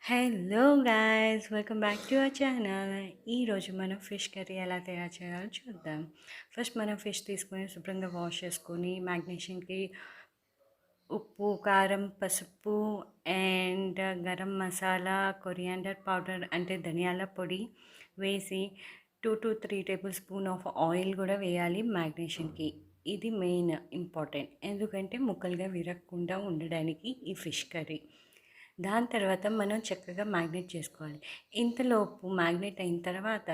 Hello guys, welcome back to our channel. ఈరోజు మనం fish curry ఎలా తయారు చేయాలో చూద్దాం. ఫస్ట్ మనం ఫిష్ తీసుకొని శుభ్రంగా వాష్ చేసుకొని మ్యాగ్నేషన్కి ఉప్పు, కారం, పసుపు and garam masala, coriander powder అంటే ధనియాల పొడి వేసి 2 to 3 table spoon of oil కూడా వేయాలి మ్యాగ్నేషన్కి. ఇది మెయిన్ ఇంపార్టెంట్, ఎందుకంటే ముక్కలుగా విరగకుండా ఉండడానికి ఈ ఫిష్ కర్రీ. దాని తర్వాత మనం చక్కగా మ్యాగ్నేట్ చేసుకోవాలి. ఇంతలోపు మ్యాగ్నేట్ అయిన తర్వాత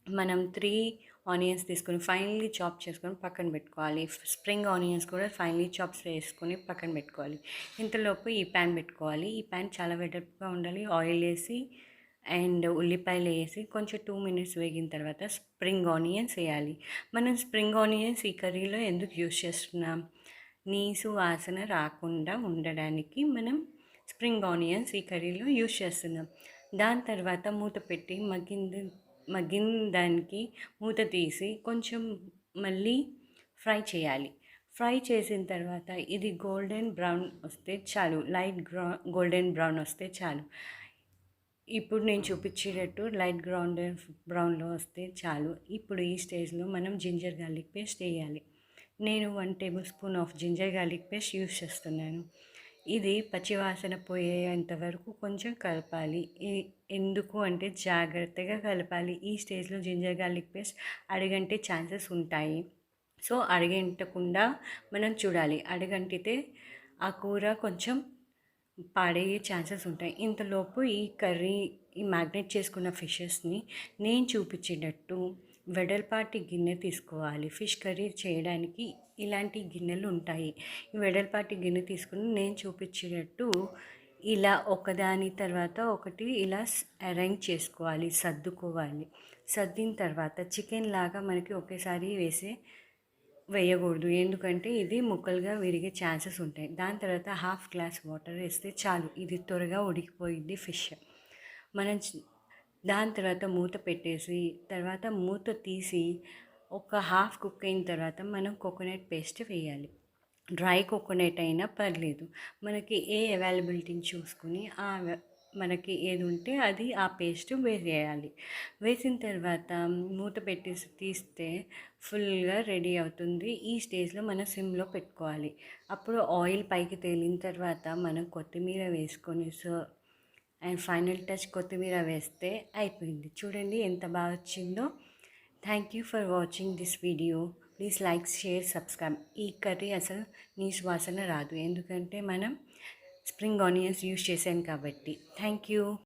మనం 3 ఆనియన్స్ తీసుకొని ఫైనల్లీ చాప్ చేసుకొని పక్కన పెట్టుకోవాలి. స్ప్రింగ్ ఆనియన్స్ కూడా ఫైనల్లీ చాప్స్ వేసుకొని పక్కన పెట్టుకోవాలి. ఇంతలోపు ఈ ప్యాన్ పెట్టుకోవాలి. ఈ ప్యాన్ చాలా వెడల్పుగా ఉండాలి. ఆయిల్ వేసి అండ్ ఉల్లిపాయలు వేసి కొంచెం 2 మినిట్స్ వేగిన తర్వాత స్ప్రింగ్ ఆనియన్స్ వేయాలి. మనం స్ప్రింగ్ ఆనియన్స్ ఈ కర్రీలో ఎందుకు యూస్ చేస్తున్నాం? నీసు వాసన రాకుండా ఉండడానికి మనం స్ప్రింగ్ ఆనియన్స్ ఈ కర్రీలో యూస్ చేస్తున్నాం. దాని తర్వాత మూత పెట్టి మగ్గిన దానికి మూత తీసి కొంచెం మళ్ళీ ఫ్రై చేయాలి. ఫ్రై చేసిన తర్వాత ఇది గోల్డెన్ బ్రౌన్ వస్తే చాలు, లైట్ గోల్డెన్ బ్రౌన్ వస్తే చాలు. ఇప్పుడు నేను చూపించేటట్టు లైట్ బ్రౌన్లో వస్తే చాలు. ఇప్పుడు ఈ స్టేజ్లో మనం జింజర్ గార్లిక్ పేస్ట్ వేయాలి. నేను 1 table spoon of ginger garlic paste use చేస్తున్నాను. ఇది పచ్చివాసన పోయేంత వరకు కొంచెం కలపాలి. ఎందుకు అంటే జాగ్రత్తగా కలపాలి. ఈ స్టేజ్లో జింజర్ గార్లిక్ పేస్ట్ అడుగంటే ఛాన్సెస్ ఉంటాయి. సో అడుగంటకుండా మనం చూడాలి. అడుగంటితే ఆ కూర కొంచెం పాడయ్యే ఛాన్సెస్ ఉంటాయి. ఇంతలోపు ఈ మ్యాగ్నేట్ చేసుకున్న ఫిషెస్ని నేను చూపించేటట్టు వెడల్పాటి గిన్నె తీసుకోవాలి. ఫిష్ కర్రీ చేయడానికి ఇలాంటి గిన్నెలు ఉంటాయి. ఈ వెడల్పాటి గిన్నె తీసుకుని నేను చూపించేటట్టు ఇలా ఒకదాని తర్వాత ఒకటి ఇలా అరేంజ్ చేసుకోవాలి, సర్దుకోవాలి. సర్దిన తర్వాత చికెన్ లాగా మనకి ఒకేసారి వేయకూడదు, ఎందుకంటే ఇది ముక్కలుగా విరిగే ఛాన్సెస్ ఉంటాయి. దాని తర్వాత 1/2 గ్లాస్ వాటర్ వేస్తే చాలు, ఇది త్వరగా ఉడికిపోయింది ఫిష్. మనం దాని తర్వాత మూత పెట్టేసి తర్వాత మూత తీసి ఒక హాఫ్ కుక్ అయిన తర్వాత మనం కోకోనట్ పేస్ట్ వేయాలి. డ్రై కోకోనట్ అయినా పర్లేదు, మనకి అవైలబిలిటీని చూసుకుని మనకి ఏది ఉంటే అది ఆ పేస్ట్ వేసేయాలి. వేసిన తర్వాత మూత పెట్టేసి తీస్తే ఫుల్గా రెడీ అవుతుంది. ఈ స్టేజ్లో మనం సిమ్లో పెట్టుకోవాలి. అప్పుడు ఆయిల్ పైకి తేలిన తర్వాత మనం కొత్తిమీర వేసుకొని అండ్ ఫైనల్ టచ్ కొత్తిమీర వేస్తే అయిపోయింది. చూడండి ఎంత బాగా వచ్చిందో. Thank you for watching this video. Please like, share, subscribe. ఈ కర్రీ అసలు నీసు వాసన రాదు, ఎందుకంటే మనం స్ప్రింగ్ ఆనియన్స్ యూస్ చేసాం కాబట్టి. Thank you.